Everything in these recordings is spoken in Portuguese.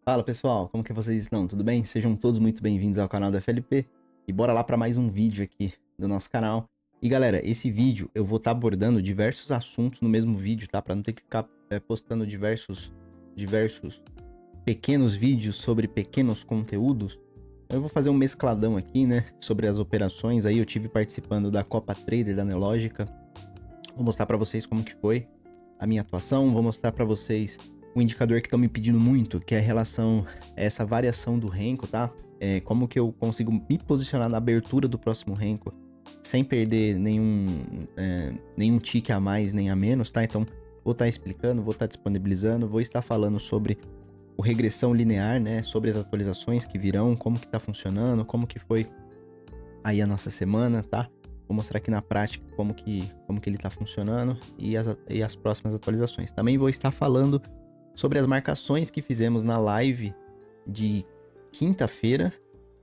Fala pessoal, como que vocês estão? Tudo bem? Sejam todos muito bem-vindos ao canal do FLP e bora lá para mais um vídeo aqui do nosso canal. E galera, esse vídeo eu vou estar abordando diversos assuntos no mesmo vídeo, tá? Para não ter que ficar postando diversos pequenos vídeos sobre pequenos conteúdos. Eu vou fazer um mescladão aqui, né? Sobre as operações aí. Eu tive participando da Copa Trader da Nelogica. Vou mostrar para vocês como que foi a minha atuação. Vou mostrar para vocês um indicador que estão me pedindo muito, que é a relação a essa variação do Renko, tá? Como que eu consigo me posicionar na abertura do próximo Renko sem perder nenhum tique a mais nem a menos, tá? Então, vou estar explicando, vou estar disponibilizando, vou estar falando sobre o regressão linear, né? Sobre as atualizações que virão, como que tá funcionando, como que foi aí a nossa semana, tá? Vou mostrar aqui na prática como que ele tá funcionando e as próximas atualizações. Também vou estar falando sobre as marcações que fizemos na live de quinta-feira,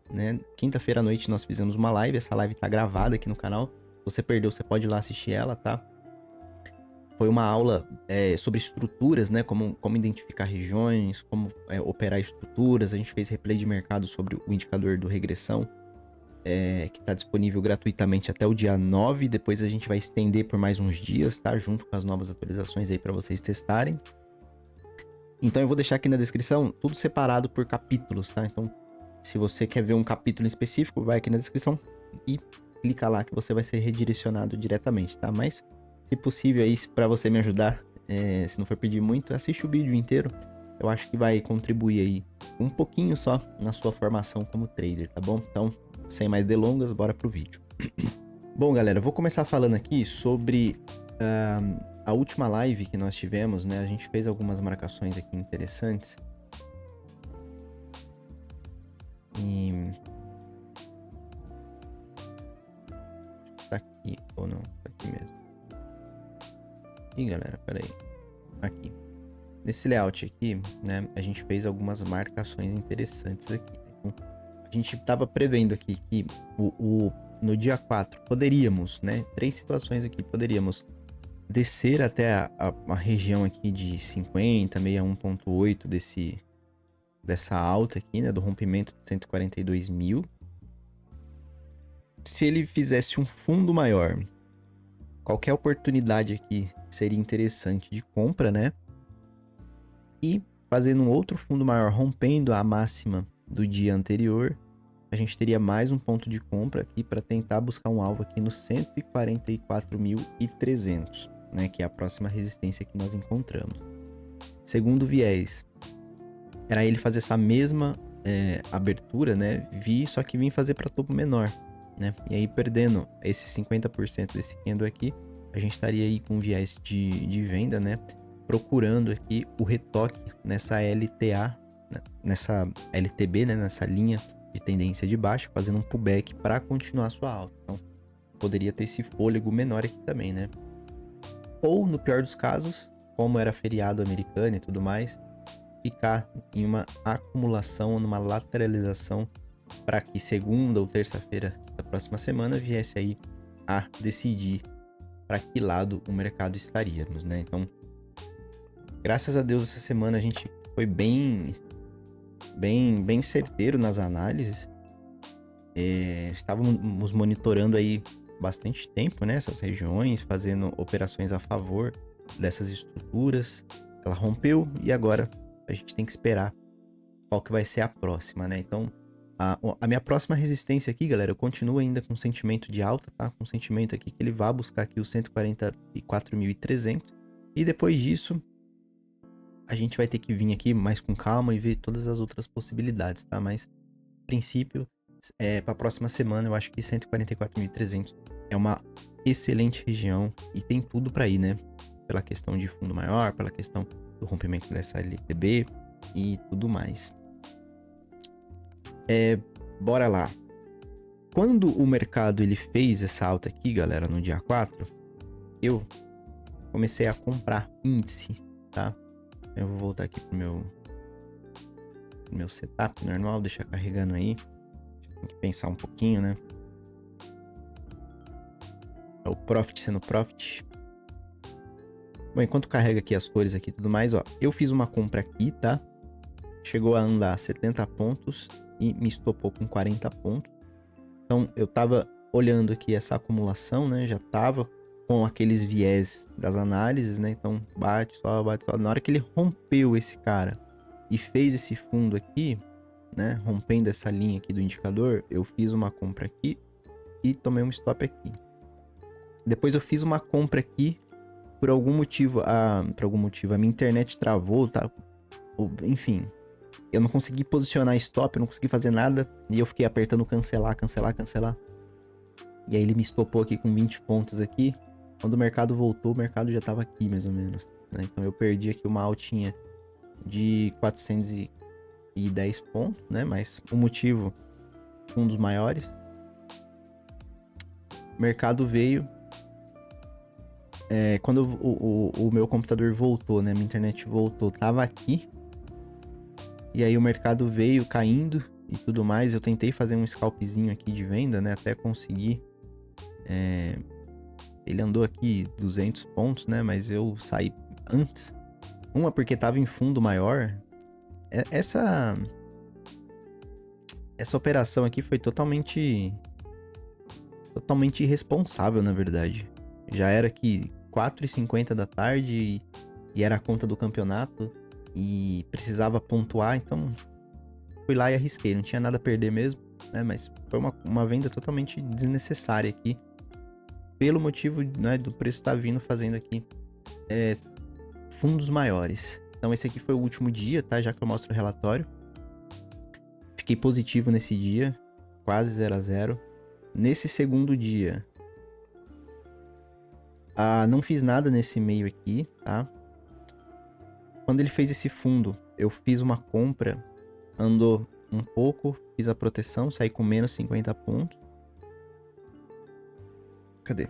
né? Quinta-feira à noite nós fizemos uma live, essa live tá gravada aqui no canal. Se você perdeu, você pode ir lá assistir ela, tá? Foi uma aula sobre estruturas, né? Como identificar regiões, como operar estruturas. A gente fez replay de mercado sobre o indicador do regressão, que tá disponível gratuitamente até o dia 9. Depois a gente vai estender por mais uns dias, tá? Junto com as novas atualizações aí para vocês testarem. Então eu vou deixar aqui na descrição tudo separado por capítulos, tá? Então, se você quer ver um capítulo em específico, vai aqui na descrição e clica lá que você vai ser redirecionado diretamente, tá? Mas, se possível aí, para você me ajudar, se não for pedir muito, assiste o vídeo inteiro. Eu acho que vai contribuir aí um pouquinho só na sua formação como trader, tá bom? Então, sem mais delongas, bora pro vídeo. Bom, galera, eu vou começar falando aqui sobre a última live que nós tivemos, né? A gente fez algumas marcações aqui interessantes. E... tá aqui, ou não? Tá aqui mesmo. Ih, galera, peraí. Aqui. Nesse layout aqui, né? A gente fez algumas marcações interessantes aqui. Então, a gente tava prevendo aqui que no dia 4 poderíamos, né? 3 situações aqui, poderíamos descer até a região aqui de 50, 61.8 dessa alta aqui, né, do rompimento de 142 mil. Se ele fizesse um fundo maior, qualquer oportunidade aqui seria interessante de compra, né? E fazendo um outro fundo maior, rompendo a máxima do dia anterior, a gente teria mais um ponto de compra aqui para tentar buscar um alvo aqui no 144.300. Né, que é a próxima resistência que nós encontramos. Segundo viés, era ele fazer essa mesma abertura, né, só que vir fazer para topo menor, né, e aí perdendo esse 50% desse candle aqui, a gente estaria aí com viés de venda, né, procurando aqui o retoque nessa LTA, nessa LTB, né, nessa linha de tendência de baixa, fazendo um pullback para continuar sua alta. Então, poderia ter esse fôlego menor aqui também, né. Ou, no pior dos casos, como era feriado americano e tudo mais, ficar em uma acumulação, numa lateralização, para que segunda ou terça-feira da próxima semana viesse aí a decidir para que lado o mercado estaríamos, né? Então, graças a Deus, essa semana a gente foi bem certeiro nas análises. Estávamos monitorando aí bastante tempo, né, essas regiões, fazendo operações a favor dessas estruturas. Ela rompeu e agora a gente tem que esperar qual que vai ser a próxima, né? Então, a minha próxima resistência aqui, galera, eu continuo ainda com sentimento de alta, tá? Com sentimento aqui que ele vai buscar aqui os 144.300 e depois disso a gente vai ter que vir aqui mais com calma e ver todas as outras possibilidades, tá? Mas, a princípio, para a próxima semana, eu acho que 144.300 é uma excelente região e tem tudo para ir, né? Pela questão de fundo maior, pela questão do rompimento dessa LTB e tudo mais. Bora lá. Quando o mercado ele fez essa alta aqui, galera, no dia 4, eu comecei a comprar índice, tá? Eu vou voltar aqui pro meu setup normal, deixar carregando aí. Tem que pensar um pouquinho, né? É o profit sendo profit. Bom, enquanto carrega aqui as cores aqui e tudo mais, ó. Eu fiz uma compra aqui, tá? chegou a andar 70 pontos e me estopou com 40 pontos. Então eu tava olhando aqui essa acumulação, né? Já tava com aqueles viés das análises, né? Então bate, sobe, bate, sobe. Na hora que ele rompeu esse cara e fez esse fundo aqui, né? Rompendo essa linha aqui do indicador, eu fiz uma compra aqui e tomei um stop aqui. Depois eu fiz uma compra aqui, por algum motivo a minha internet travou, tá? Enfim, eu não consegui posicionar stop, eu não consegui fazer nada, e eu fiquei apertando cancelar, cancelar, cancelar. E aí ele me estopou aqui com 20 pontos aqui. Quando o mercado voltou, o mercado já tava aqui mais ou menos, né? Então eu perdi aqui uma altinha de 410 pontos, né? Mas o motivo, um dos maiores. O mercado veio. Quando o meu computador voltou, né? Minha internet voltou, tava aqui. E aí o mercado veio caindo e tudo mais. Eu tentei fazer um scalpzinho aqui de venda, né? Até conseguir. Ele andou aqui 200 pontos, né? Mas eu saí antes. Uma porque tava em fundo maior. Essa operação aqui foi totalmente irresponsável, na verdade. Já era aqui 4h50 da tarde e era a conta do campeonato e precisava pontuar, então fui lá e arrisquei. Não tinha nada a perder mesmo, né? Mas foi uma venda totalmente desnecessária aqui, pelo motivo, né, do preço estar vindo fazendo aqui fundos maiores. Então esse aqui foi o último dia, tá? Já que eu mostro o relatório. Fiquei positivo nesse dia, quase 0 a 0. Nesse segundo dia, não fiz nada nesse meio aqui, tá? Quando ele fez esse fundo, eu fiz uma compra, andou um pouco, fiz a proteção, saí com menos 50 pontos. Cadê?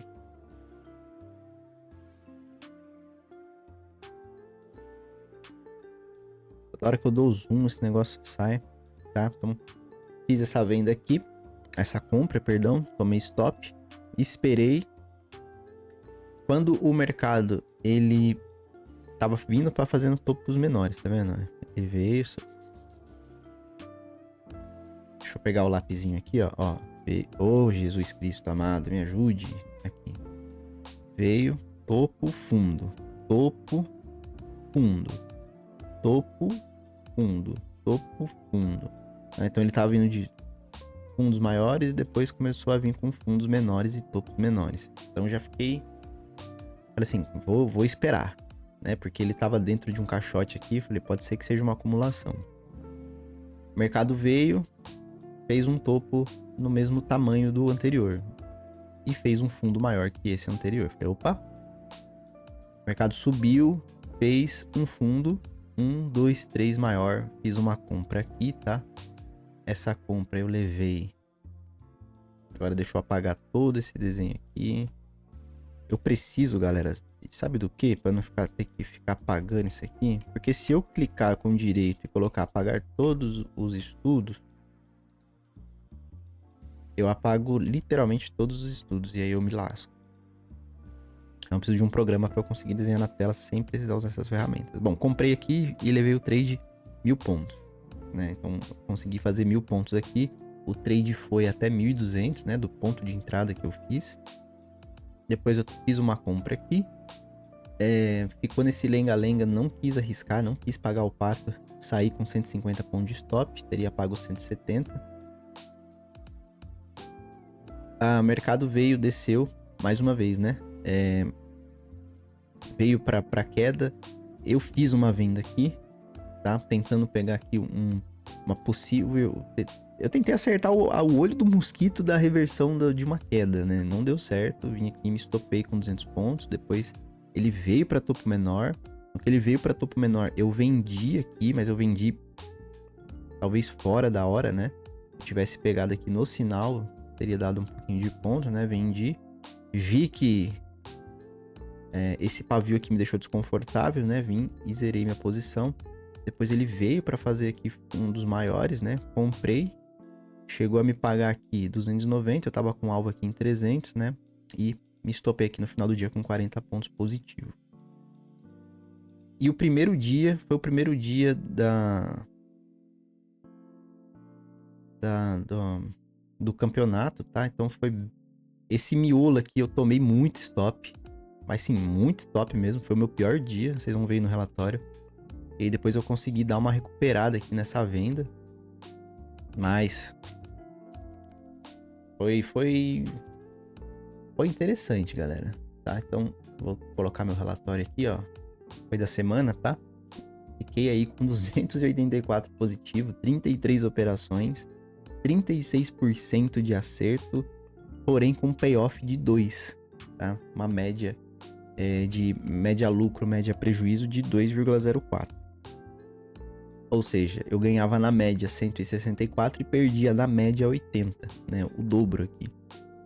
Toda hora que eu dou o zoom, esse negócio sai, tá? Então, fiz essa venda aqui, essa compra, perdão, tomei stop, esperei. Quando o mercado, ele tava vindo para fazendo topos menores, tá vendo? Ele veio. Deixa eu pegar o lapisinho aqui, ó. Oh, Jesus Cristo amado, me ajude. Aqui. Veio, topo, fundo. Topo, fundo. Topo, fundo. Topo, fundo. Então ele tava vindo de fundos maiores e depois começou a vir com fundos menores e topos menores. Então já fiquei... Falei assim, vou esperar, né? Porque ele tava dentro de um caixote aqui. Falei, pode ser que seja uma acumulação. O mercado veio, fez um topo no mesmo tamanho do anterior. E fez um fundo maior que esse anterior. Falei, opa. O mercado subiu, fez um fundo, 1, 2, 3 maior. Fiz uma compra aqui, tá? Essa compra eu levei. Agora deixa eu apagar todo esse desenho aqui. Eu preciso, galera, sabe do que? Para não ter que ficar apagando isso aqui. Porque se eu clicar com direito e colocar apagar todos os estudos, eu apago literalmente todos os estudos e aí eu me lasco. Então eu preciso de um programa para eu conseguir desenhar na tela sem precisar usar essas ferramentas. Bom, comprei aqui e levei o trade 1000 pontos, né? Então eu consegui fazer 1000 pontos aqui. O trade foi até 1200, né? Do ponto de entrada que eu fiz. Depois eu fiz uma compra aqui. Ficou nesse lenga-lenga, não quis arriscar, não quis pagar o pato. Saí com 150 pontos de stop, teria pago 170. O mercado veio, desceu, mais uma vez, né? Veio pra queda. Eu fiz uma venda aqui, tá? Tentando pegar aqui uma possível... Eu tentei acertar o olho do mosquito da reversão de uma queda, né? Não deu certo. Vim aqui e me estopei com 200 pontos. Depois ele veio para topo menor. Quando ele veio para topo menor, eu vendi aqui, mas eu vendi talvez fora da hora, né? Se eu tivesse pegado aqui no sinal, teria dado um pouquinho de ponto, né? Vendi. Vi que esse pavio aqui me deixou desconfortável, né? Vim e zerei minha posição. Depois ele veio para fazer aqui um dos maiores, né? Comprei. Chegou a me pagar aqui 290, eu tava com um alvo aqui em 300, né? E me estopei aqui no final do dia com 40 pontos positivos. E o primeiro dia foi o primeiro dia do campeonato, tá? Então foi esse miolo aqui, eu tomei muito stop. Mas sim, muito stop mesmo. Foi o meu pior dia, vocês vão ver aí no relatório. E aí depois eu consegui dar uma recuperada aqui nessa venda. Mas foi interessante, galera. Tá? Então, vou colocar meu relatório aqui, ó. Foi da semana, tá? Fiquei aí com 284 positivo, 33 operações, 36% de acerto, porém com payoff de 2, tá? Uma média de média lucro, média prejuízo de 2,04. Ou seja, eu ganhava na média 164 e perdia na média 80, né? O dobro aqui.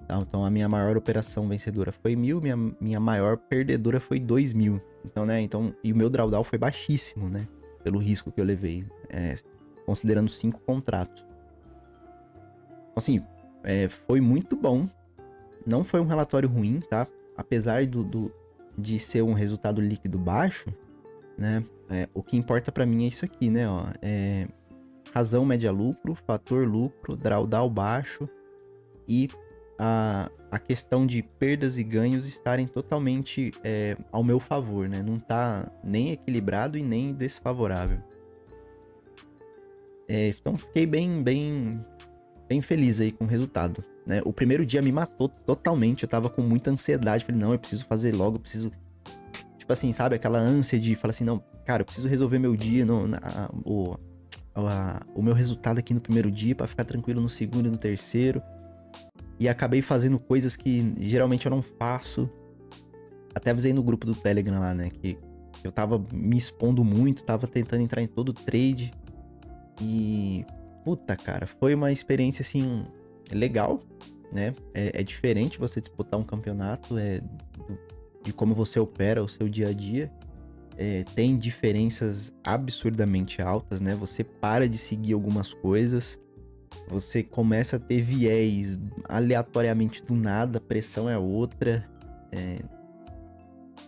Tá? Então a minha maior operação vencedora foi 1.000, minha maior perdedora foi 2.000. Então, né? E o meu drawdown foi baixíssimo, né? Pelo risco que eu levei, considerando 5 contratos. Assim, foi muito bom. Não foi um relatório ruim, tá? Apesar de ser um resultado líquido baixo, né? O que importa pra mim é isso aqui, né? Ó, razão média lucro, fator lucro, drawdown baixo e a questão de perdas e ganhos estarem totalmente ao meu favor, né? Não tá nem equilibrado e nem desfavorável. Então fiquei bem feliz aí com o resultado, né? O primeiro dia me matou totalmente, eu tava com muita ansiedade, falei, não, eu preciso fazer logo, eu preciso... Tipo assim, sabe? Aquela ânsia de falar assim, não, cara, eu preciso resolver meu dia, o meu resultado aqui no primeiro dia pra ficar tranquilo no segundo e no terceiro. E acabei fazendo coisas que geralmente eu não faço. Até avisei no grupo do Telegram lá, né? Que eu tava me expondo muito, tava tentando entrar em todo trade. E... puta, cara, foi uma experiência, assim, legal, né? É diferente você disputar um campeonato, de como você opera o seu dia a dia. Tem diferenças absurdamente altas, né? Você para de seguir algumas coisas, você começa a ter viés aleatoriamente do nada, a pressão é outra.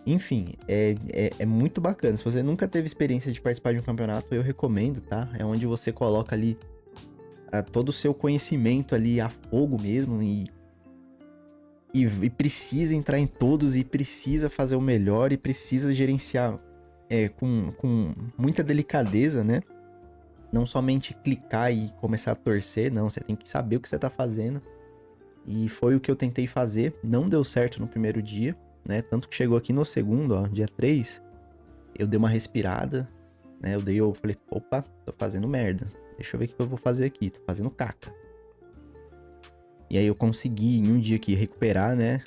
Enfim, é muito bacana. Se você nunca teve experiência de participar de um campeonato, eu recomendo, tá? É onde você coloca ali todo o seu conhecimento ali a fogo mesmo e precisa entrar em todos e precisa fazer o melhor e precisa gerenciar com muita delicadeza, né? Não somente clicar e começar a torcer, não. Você tem que saber o que você tá fazendo. E foi o que eu tentei fazer. Não deu certo no primeiro dia, né? Tanto que chegou aqui no segundo, ó, dia 3, eu dei uma respirada, né? Eu falei, opa, tô fazendo merda. Deixa eu ver o que eu vou fazer aqui. Tô fazendo caca. E aí eu consegui, em um dia aqui, recuperar, né?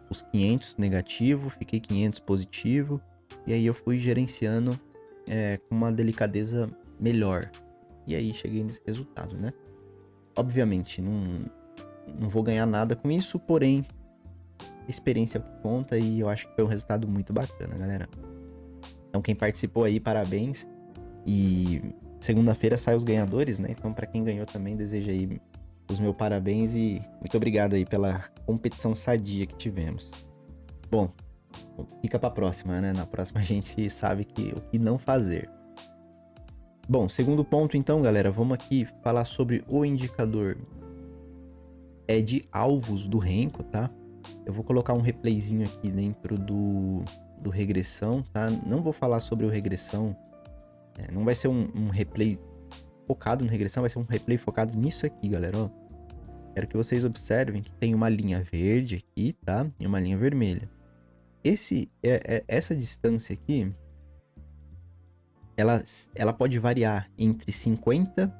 Os 500 negativo, fiquei 500 positivo. E aí eu fui gerenciando com uma delicadeza melhor. E aí cheguei nesse resultado, né? Obviamente, não vou ganhar nada com isso, porém, experiência conta e eu acho que foi um resultado muito bacana, galera. Então quem participou aí, parabéns. E segunda-feira saem os ganhadores, né? Então pra quem ganhou também, desejo aí os meus parabéns e muito obrigado aí pela competição sadia que tivemos. Bom, fica pra próxima, né? Na próxima a gente sabe o que não fazer. Bom, segundo ponto então, galera, vamos aqui falar sobre o indicador de alvos do Renko, tá? Eu vou colocar um replayzinho aqui dentro do regressão, tá? Não vou falar sobre o regressão, não vai ser um replay focado no regressão, vai ser um replay focado nisso aqui, galera, ó. Quero que vocês observem que tem uma linha verde aqui, tá? E uma linha vermelha. Essa distância aqui, ela pode variar entre 50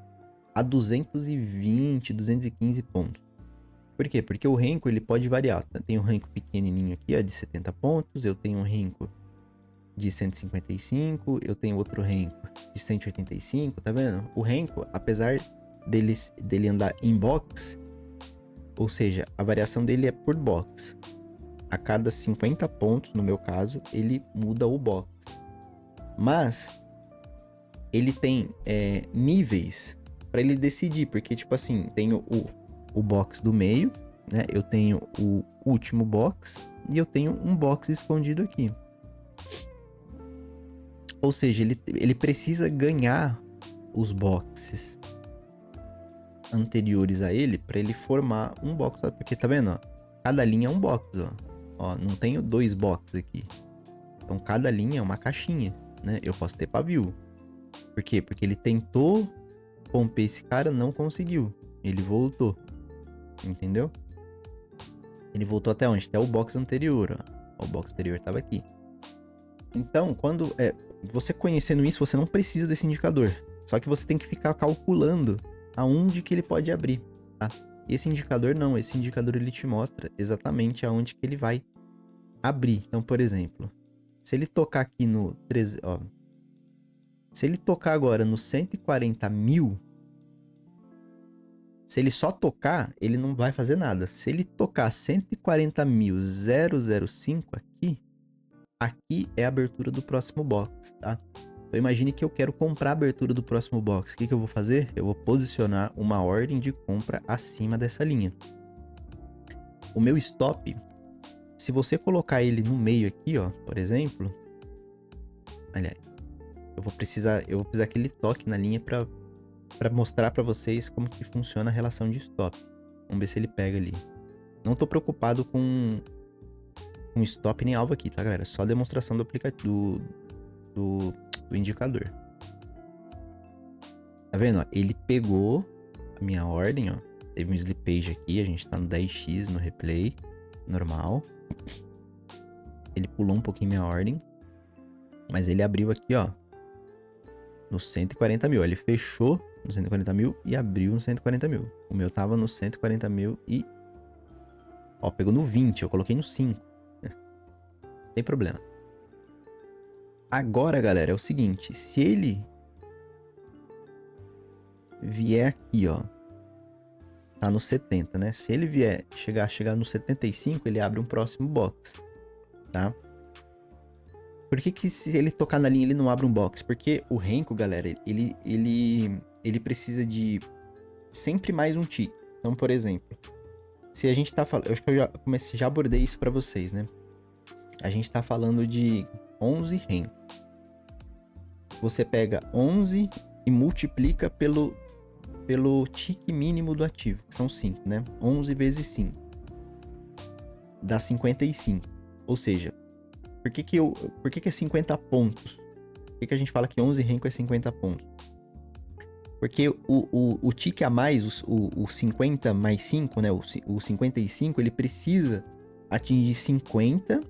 a 220, 215 pontos. Por quê? Porque o Renko, ele pode variar. Tem um Renko pequenininho aqui, ó, de 70 pontos. Eu tenho um Renko de 155. Eu tenho outro Renko de 185, tá vendo? O Renko, apesar dele andar em box, ou seja, a variação dele é por box. A cada 50 pontos, no meu caso, ele muda o box. Mas ele tem níveis para ele decidir, porque tipo assim, tem o box do meio, né? Eu tenho o último box e eu tenho um box escondido aqui. Ou seja, ele precisa ganhar os boxes. anteriores a ele pra ele formar um box. Porque tá vendo, ó? Cada linha é um box, ó. Ó, não tenho 2 boxes aqui. Então cada linha é uma caixinha, né? Eu posso ter pavio. Por quê? Porque ele tentou romper esse cara, não conseguiu. Ele voltou. Entendeu? Ele voltou até onde? Até o box anterior, ó. O box anterior tava aqui. Então, quando você conhecendo isso, você não precisa desse indicador. Só que você tem que ficar calculando aonde que ele pode abrir, tá? Esse indicador não, esse indicador ele te mostra exatamente aonde que ele vai abrir. Então, por exemplo, se ele tocar aqui no 13, ó, se ele tocar agora no 140 mil, se ele só tocar, ele não vai fazer nada. Se ele tocar 140.005 aqui é a abertura do próximo box, tá? Então imagine que eu quero comprar a abertura do próximo box. O que eu vou fazer? Eu vou posicionar uma ordem de compra acima dessa linha. O meu stop, se você colocar ele no meio aqui, ó, por exemplo, aliás, eu vou precisar que ele toque na linha para mostrar para vocês como que funciona a relação de stop. Vamos ver se ele pega ali. Não tô preocupado com stop nem alvo aqui, tá, galera? Só demonstração do aplicativo do indicador. Tá vendo? Ó? Ele pegou a minha ordem, ó. Teve um slippage aqui, a gente tá no 10x no replay, normal. Ele pulou um pouquinho minha ordem, mas ele abriu aqui, ó, no 140 mil. Ele fechou no 140 mil e abriu no 140 mil. O meu tava no 140 mil e... ó, pegou no 20, eu coloquei no 5. Não tem problema. Agora, galera, é o seguinte. Se ele vier aqui, ó, tá no 70, né? Se ele vier chegar no 75, ele abre um próximo box, tá? Por que se ele tocar na linha ele não abre um box? Porque o Renko, galera, ele precisa de sempre mais um tick. Então, por exemplo, se a gente tá falando... eu acho que eu já abordei isso pra vocês, né? A gente tá falando de 11 Renko. Você pega 11 e multiplica pelo tick mínimo do ativo, que são 5, né? 11 vezes 5 dá 55. Ou seja, por que é 50 pontos? Por que a gente fala que 11 Renko é 50 pontos? Porque o tick a mais, o 50 mais 5, né? O 55, ele precisa atingir 50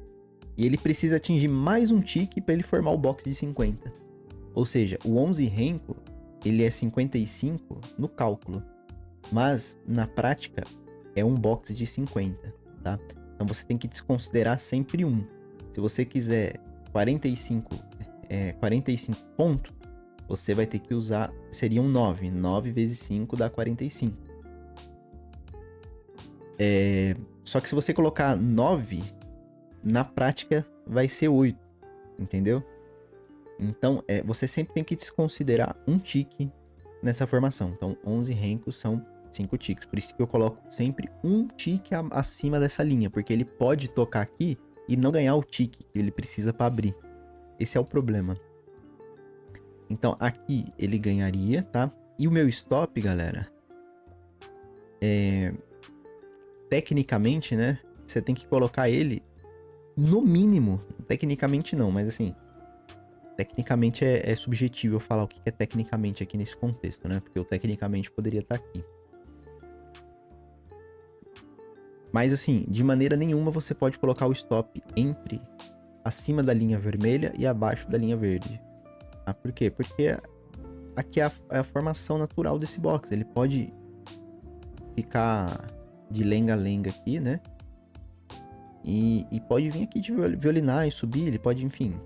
e ele precisa atingir mais um tick para ele formar o box de 50. Ou seja, o 11 Renko, ele é 55 no cálculo, mas na prática é um box de 50, tá? Então você tem que desconsiderar sempre um. Se você quiser 45 pontos, você vai ter que usar, seriam 9. 9 vezes 5 dá 45. Só que se você colocar 9, na prática vai ser 8, entendeu? Então, você sempre tem que desconsiderar um tique nessa formação. Então, 11 Renkos são 5 ticks. Por isso que eu coloco sempre um tique acima dessa linha, porque ele pode tocar aqui e não ganhar o tique que ele precisa para abrir. Esse é o problema. Então, aqui ele ganharia, tá? E o meu stop, galera, tecnicamente, né? Você tem que colocar ele no mínimo. Tecnicamente não, mas assim... tecnicamente é subjetivo eu falar o que é tecnicamente aqui nesse contexto, né? Porque o tecnicamente poderia estar aqui. Mas assim, de maneira nenhuma você pode colocar o stop entre acima da linha vermelha e abaixo da linha verde. Ah, por quê? Porque aqui é a formação natural desse box. Ele pode ficar de lenga-lenga aqui, né? E pode vir aqui de violinar e subir, ele pode, enfim...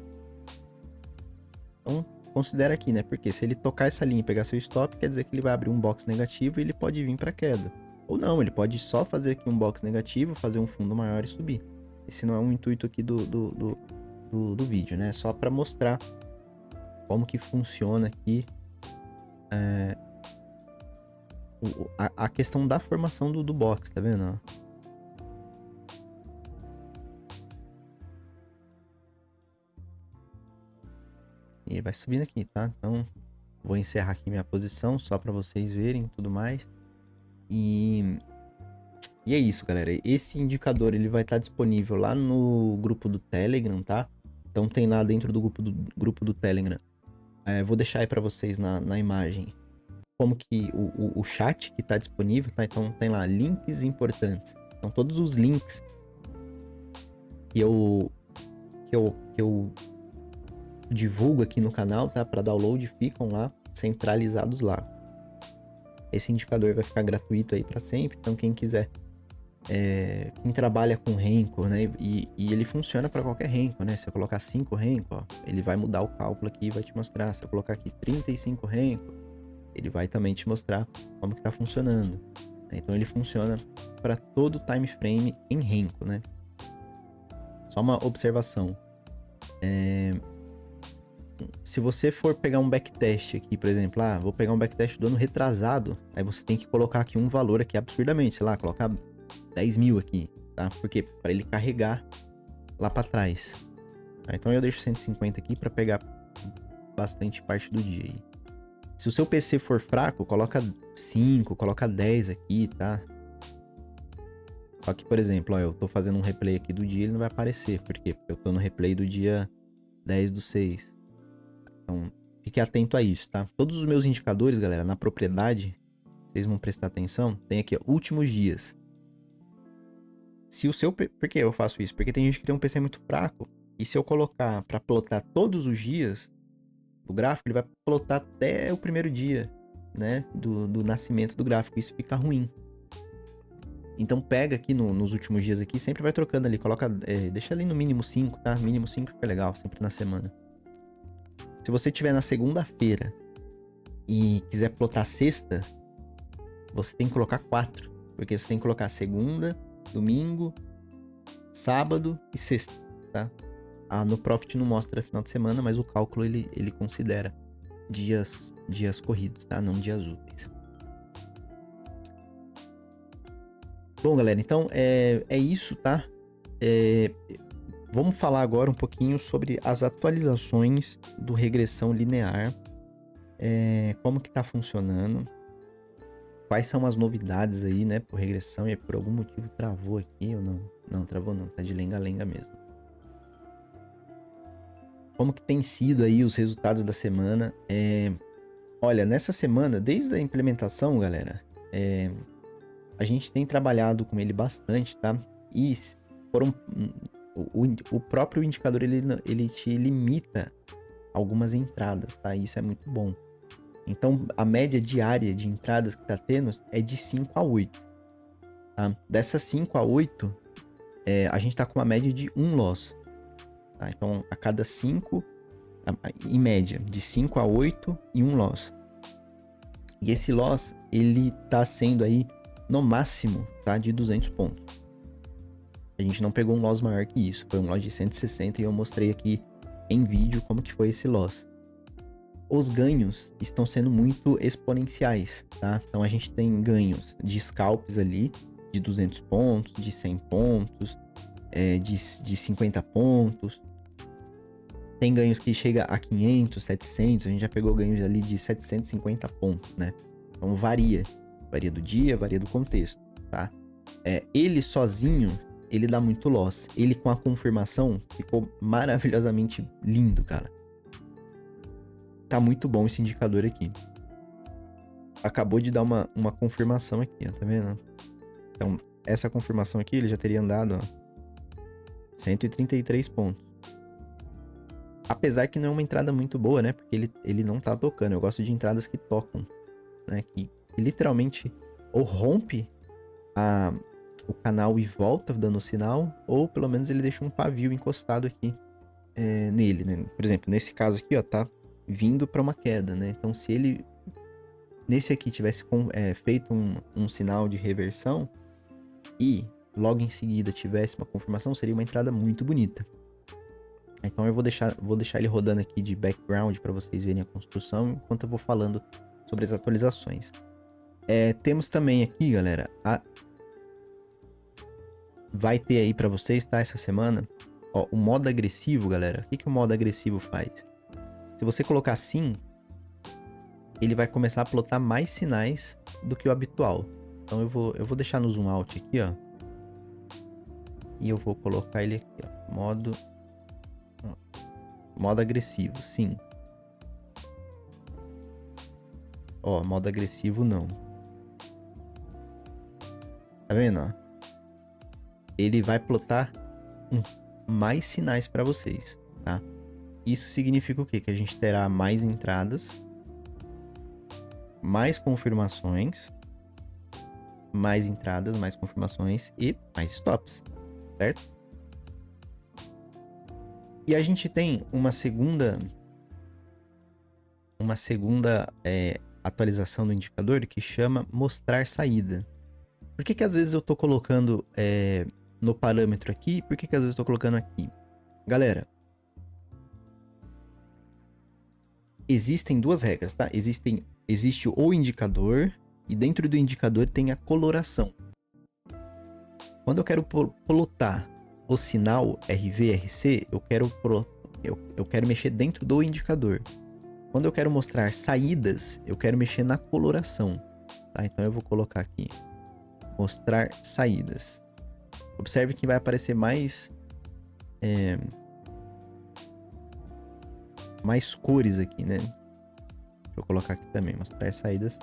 Então, considera aqui, né? Porque se ele tocar essa linha e pegar seu stop, quer dizer que ele vai abrir um box negativo e ele pode vir para queda. Ou não, ele pode só fazer aqui um box negativo, fazer um fundo maior e subir. Esse não é o intuito aqui do vídeo, né? É só para mostrar como que funciona aqui a questão da formação do box, tá vendo? E ele vai subindo aqui, tá? Então, vou encerrar aqui minha posição só para vocês verem e tudo mais. E é isso, galera. Esse indicador ele vai estar disponível lá no grupo do Telegram, tá? Então tem lá dentro do grupo do Telegram. Vou deixar aí para vocês na imagem como que o chat que está disponível, tá? Então tem lá links importantes. Então todos os links que eu divulgo aqui no canal, tá? Para download ficam lá centralizados lá. Esse indicador vai ficar gratuito aí para sempre. Então quem quiser, quem trabalha com Renko, né? E ele funciona para qualquer Renko, né? Se eu colocar 5 Renko, ó, ele vai mudar o cálculo aqui e vai te mostrar. Se eu colocar aqui 35 Renko, ele vai também te mostrar como que tá funcionando. Então ele funciona para todo time frame em Renko, né? Só uma observação. Se você for pegar um backtest aqui, por exemplo, vou pegar um backtest do ano retrasado, aí você tem que colocar aqui um valor aqui absurdamente, sei lá, colocar 10 mil aqui, tá? Porque para ele carregar lá para trás. Então eu deixo 150 aqui para pegar bastante parte do dia aí. Se o seu PC for fraco, coloca 5, coloca 10 aqui, tá? Só que, por exemplo, ó, eu tô fazendo um replay aqui do dia, ele não vai aparecer. Por quê? Porque eu tô no replay do dia 10/6. Então, fique atento a isso, tá? Todos os meus indicadores, galera, na propriedade, vocês vão prestar atenção, tem aqui, ó, últimos dias. Se o seu... Por que eu faço isso? Porque tem gente que tem um PC muito fraco, e se eu colocar pra plotar todos os dias do gráfico, ele vai plotar até o primeiro dia, né, do nascimento do gráfico. Isso fica ruim. Então pega aqui nos últimos dias aqui, sempre vai trocando ali, coloca, deixa ali no mínimo 5, tá? Mínimo 5 fica legal, sempre na semana. Se você tiver na segunda-feira e quiser plotar sexta, você tem que colocar 4, porque você tem que colocar segunda, domingo, sábado e sexta, tá? No Profit não mostra final de semana, mas o cálculo ele considera dias corridos, tá? Não dias úteis. Bom, galera, então é isso, tá? Vamos falar agora um pouquinho sobre as atualizações do regressão linear, como que tá funcionando, quais são as novidades aí, né, por regressão, e por algum motivo travou aqui ou não? Não, travou não, tá de lenga-lenga mesmo. Como que tem sido aí os resultados da semana? Olha, nessa semana, desde a implementação, galera, a gente tem trabalhado com ele bastante, tá? E o próprio indicador, ele te limita algumas entradas, tá? Isso é muito bom. Então, a média diária de entradas que tá tendo é de 5 a 8. Tá? Dessas 5 a 8, a gente tá com uma média de 1 loss. Tá? Então, a cada 5, em média, de 5 a 8 e 1 loss. E esse loss, ele tá sendo aí, no máximo, tá, de 200 pontos. A gente não pegou um loss maior que isso. Foi um loss de 160 e eu mostrei aqui em vídeo como que foi esse loss. Os ganhos estão sendo muito exponenciais, tá? Então a gente tem ganhos de scalps ali, de 200 pontos, de 100 pontos, de 50 pontos. Tem ganhos que chega a 500, 700, a gente já pegou ganhos ali de 750 pontos, né? Então varia do dia, varia do contexto, tá? Ele sozinho, ele dá muito loss. Ele com a confirmação ficou maravilhosamente lindo, cara. Tá muito bom esse indicador aqui. Acabou de dar uma confirmação aqui, ó, tá vendo? Então, essa confirmação aqui, ele já teria andado, ó, 133 pontos. Apesar que não é uma entrada muito boa, né? Porque ele não tá tocando. Eu gosto de entradas que tocam, né? Que literalmente ou rompe o canal e volta dando sinal, ou pelo menos ele deixa um pavio encostado aqui nele, né? Por exemplo, nesse caso aqui, ó, tá vindo para uma queda, né? Então, se ele nesse aqui tivesse feito um sinal de reversão e logo em seguida tivesse uma confirmação, seria uma entrada muito bonita. Então eu vou deixar ele rodando aqui de background para vocês verem a construção, enquanto eu vou falando sobre as atualizações. Temos também aqui, galera, vai ter aí para vocês, tá, essa semana, ó, o modo agressivo, galera. O que o modo agressivo faz? Se você colocar assim, ele vai começar a plotar mais sinais do que o habitual. Então eu vou deixar no zoom out aqui, ó. E eu vou colocar ele aqui, ó. Modo agressivo, sim. Ó, modo agressivo não. Tá vendo, ó? Ele vai plotar mais sinais para vocês, tá? Isso significa o quê? Que a gente terá mais entradas, mais confirmações, mais entradas, mais confirmações e mais stops, certo? E a gente tem uma segunda atualização do indicador que chama mostrar saída. Por que às vezes eu tô colocando no parâmetro aqui? Por que às vezes eu tô colocando aqui? Galera, existem duas regras, tá? Existe o indicador e dentro do indicador tem a coloração. Quando eu quero plotar o sinal RV, RC, eu quero mexer dentro do indicador. Quando eu quero mostrar saídas, eu quero mexer na coloração, tá? Então eu vou colocar aqui, mostrar saídas. Observe que vai aparecer mais cores aqui, né? Deixa eu colocar aqui também, mostrar saídas.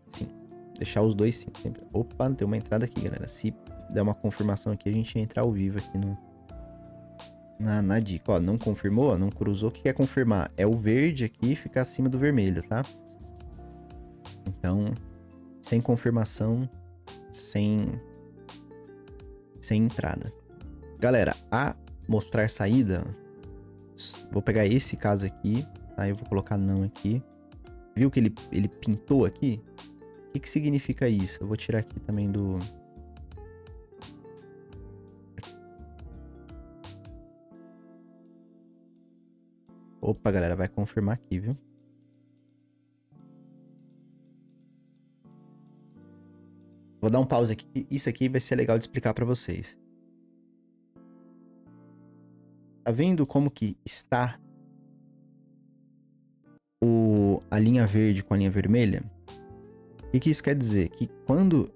Sim. Deixar os dois sim. Sempre. Opa, tem uma entrada aqui, galera. Se der uma confirmação aqui, a gente entra ao vivo aqui na dica. Ó, não confirmou, não cruzou. O que quer confirmar? É o verde aqui ficar acima do vermelho, tá? Então, sem confirmação, sem entrada. Galera, a mostrar saída, vou pegar esse caso aqui, tá? Eu vou colocar não aqui. Viu que ele pintou aqui? O que significa isso? Eu vou tirar aqui também do... Opa, galera, vai confirmar aqui, viu? Vou dar um pause aqui. Isso aqui vai ser legal de explicar para vocês. Tá vendo como que está a linha verde com a linha vermelha? O que isso quer dizer? Que quando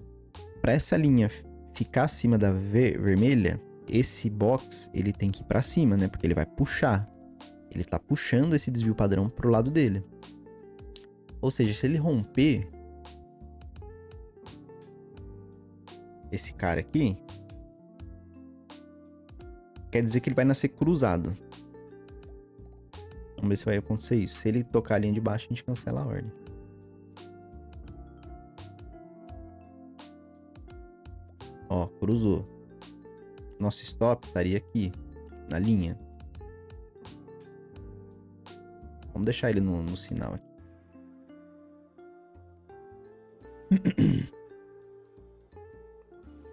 para essa linha ficar acima da vermelha, esse box ele tem que ir para cima, né? Porque ele vai puxar. Ele tá puxando esse desvio padrão pro lado dele. Ou seja, se ele romper esse cara aqui, quer dizer que ele vai nascer cruzado. Vamos ver se vai acontecer isso. Se ele tocar a linha de baixo, a gente cancela a ordem. Ó, cruzou. Nosso stop estaria aqui, na linha. Vamos deixar ele no sinal aqui.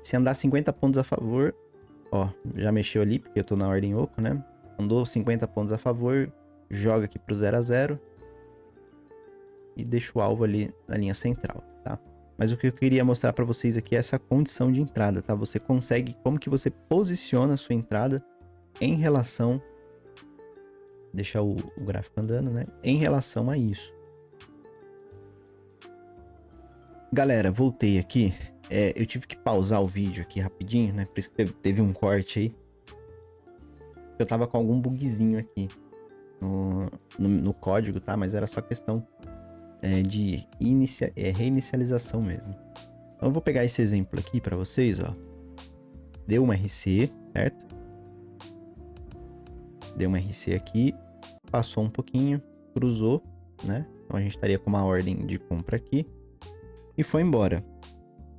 Se andar 50 pontos a favor, ó, já mexeu ali, porque eu tô na ordem oco, né? Andou 50 pontos a favor, joga aqui pro 0 a 0 e deixa o alvo ali na linha central, tá? Mas o que eu queria mostrar para vocês aqui é essa condição de entrada, tá? Você consegue, como que você posiciona a sua entrada em relação... Deixar o gráfico andando, né? Em relação a isso. Galera, voltei aqui. Eu tive que pausar o vídeo aqui rapidinho, né? Por isso que teve um corte aí. Eu tava com algum bugzinho aqui no código, tá? Mas era só questão de reinicialização mesmo. Então eu vou pegar esse exemplo aqui pra vocês, ó. Deu uma RC, certo? Deu uma RC aqui. Passou um pouquinho, cruzou, né? Então a gente estaria com uma ordem de compra aqui. E foi embora.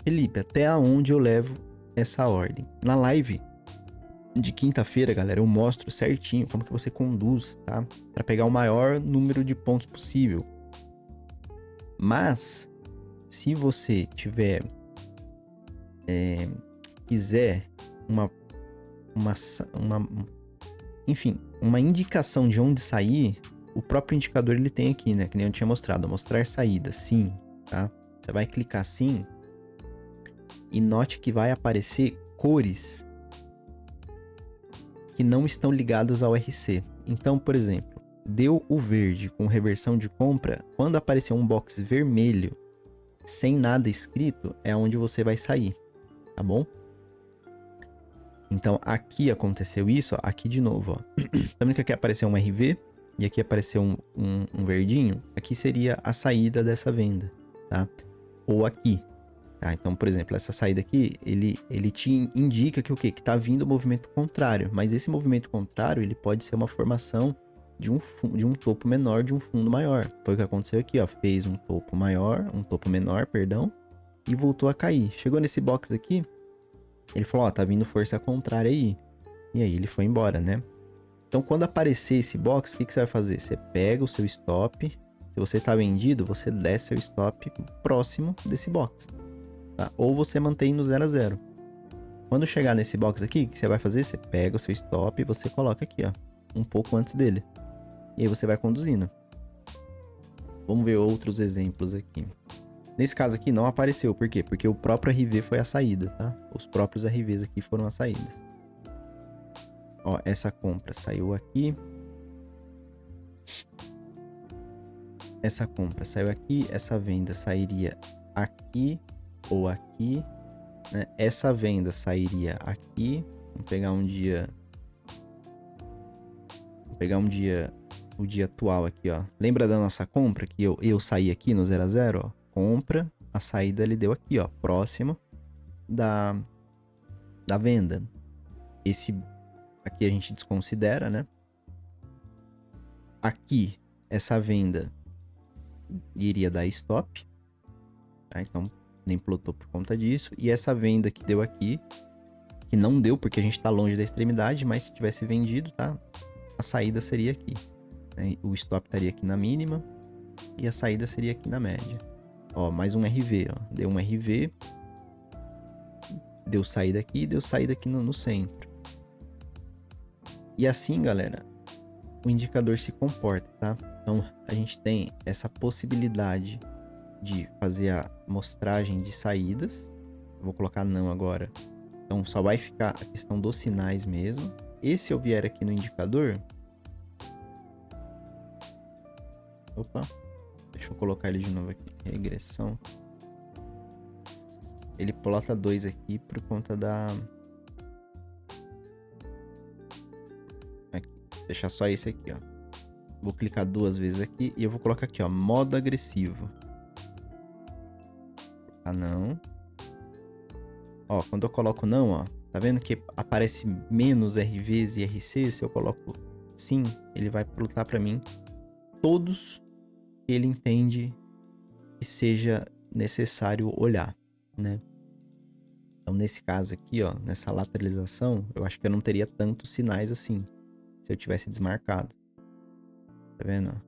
Felipe, até aonde eu levo essa ordem? Na live de quinta-feira, galera, eu mostro certinho como que você conduz, tá? Para pegar o maior número de pontos possível. Mas, se você tiver... quiser enfim, uma indicação de onde sair, o próprio indicador ele tem aqui, né? Que nem eu tinha mostrado, mostrar saída, sim, tá? Você vai clicar sim e note que vai aparecer cores que não estão ligadas ao RC. Então, por exemplo, deu o verde com reversão de compra, quando aparecer um box vermelho sem nada escrito, é onde você vai sair, tá bom? Então, aqui aconteceu isso, ó, aqui de novo, ó. Tá vendo que aqui apareceu um RV e aqui apareceu um verdinho? Aqui seria a saída dessa venda, tá? Ou aqui, tá? Então, por exemplo, essa saída aqui, ele te indica que o quê? Que tá vindo o movimento contrário, mas esse movimento contrário, ele pode ser uma formação de um topo menor de um fundo maior. Foi o que aconteceu aqui, ó. Fez um topo menor, perdão, e voltou a cair. Chegou nesse box aqui, ele falou, ó, tá vindo força contrária aí. E aí ele foi embora, né? Então, quando aparecer esse box, o que você vai fazer? Você pega o seu stop. Se você tá vendido, você desce seu stop próximo desse box, tá? Ou você mantém no 0 a 0. Quando chegar nesse box aqui, o que você vai fazer? Você pega o seu stop e você coloca aqui, ó, um pouco antes dele. E aí você vai conduzindo. Vamos ver outros exemplos aqui. Nesse caso aqui não apareceu, por quê? Porque o próprio RV foi a saída, tá? Os próprios RVs aqui foram as saídas. Ó, essa compra saiu aqui. Essa compra saiu aqui, essa venda sairia aqui ou aqui, né? Essa venda sairia aqui. Vamos pegar um dia... o dia atual aqui, ó. Lembra da nossa compra que eu saí aqui no 0 a 0, ó? Compra, a saída ele deu aqui, ó, próximo da venda. Esse aqui a gente desconsidera, né? Aqui, essa venda iria dar stop, tá? Então, nem plotou por conta disso. E essa venda que deu aqui, que não deu porque a gente tá longe da extremidade, mas se tivesse vendido, tá? A saída seria aqui, né? O stop estaria aqui na mínima e a saída seria aqui na média. Ó, mais um RV, ó. Deu um RV. Deu saída aqui, deu saída aqui no centro. E assim, galera, o indicador se comporta, tá? Então, a gente tem essa possibilidade de fazer a amostragem de saídas. Eu vou colocar não agora. Então, só vai ficar a questão dos sinais mesmo. E se eu vier aqui no indicador... Opa... Deixa eu colocar ele de novo aqui. Regressão. Ele plota 2 aqui por conta da... Aqui. Deixar só esse aqui, ó. Vou clicar 2 vezes aqui e eu vou colocar aqui, ó. Modo agressivo. Ah, não. Ó, quando eu coloco não, ó. Tá vendo que aparece menos RVs e RCs? Se eu coloco sim, ele vai plotar pra mim todos que ele entende que seja necessário olhar, né? Então, nesse caso aqui, ó, nessa lateralização, eu acho que eu não teria tantos sinais assim, se eu tivesse desmarcado. Tá vendo?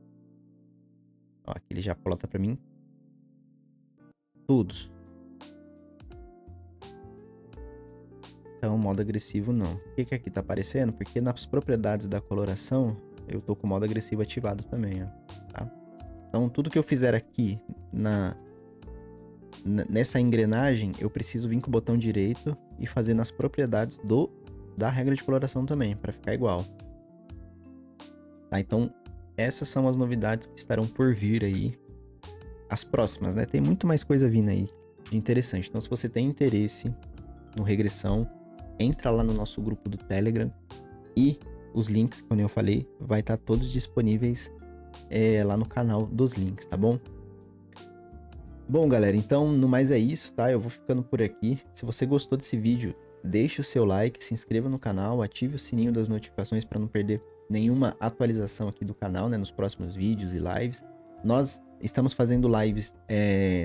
Ó, aqui ele já plota pra mim todos. Então, modo agressivo não. Por que aqui tá aparecendo? Porque nas propriedades da coloração, eu tô com o modo agressivo ativado também, ó, tá? Então, tudo que eu fizer aqui nessa engrenagem, eu preciso vir com o botão direito e fazer nas propriedades da regra de coloração também, para ficar igual. Tá? Então, essas são as novidades que estarão por vir aí. As próximas, né? Tem muito mais coisa vindo aí de interessante. Então, se você tem interesse no regressão, entra lá no nosso grupo do Telegram e os links, como eu falei, vai estar todos disponíveis lá no canal dos links, tá bom? Bom, galera, então no mais é isso, tá? Eu vou ficando por aqui. Se você gostou desse vídeo, deixe o seu like, se inscreva no canal, ative o sininho das notificações para não perder nenhuma atualização aqui do canal, né? Nos próximos vídeos e lives. Nós estamos fazendo lives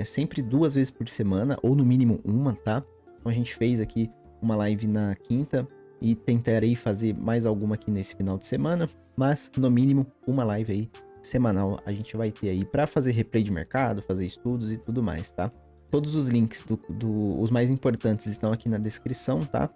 sempre 2 vezes por semana, ou no mínimo uma, tá? Então a gente fez aqui uma live na quinta e tentarei fazer mais alguma aqui nesse final de semana, mas no mínimo uma live aí semanal a gente vai ter aí para fazer replay de mercado, fazer estudos e tudo mais, tá? Todos os links os mais importantes estão aqui na descrição, tá?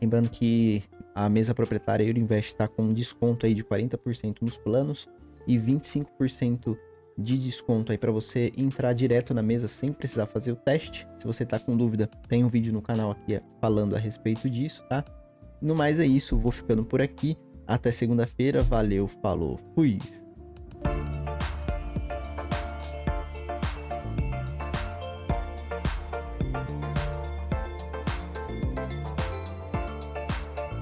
Lembrando que a mesa proprietária Euroinvest está com um desconto aí de 40% nos planos e 25% de desconto aí para você entrar direto na mesa sem precisar fazer o teste. Se você tá com dúvida, tem um vídeo no canal aqui falando a respeito disso, tá? No mais é isso, vou ficando por aqui. Até segunda-feira, valeu, falou, fui!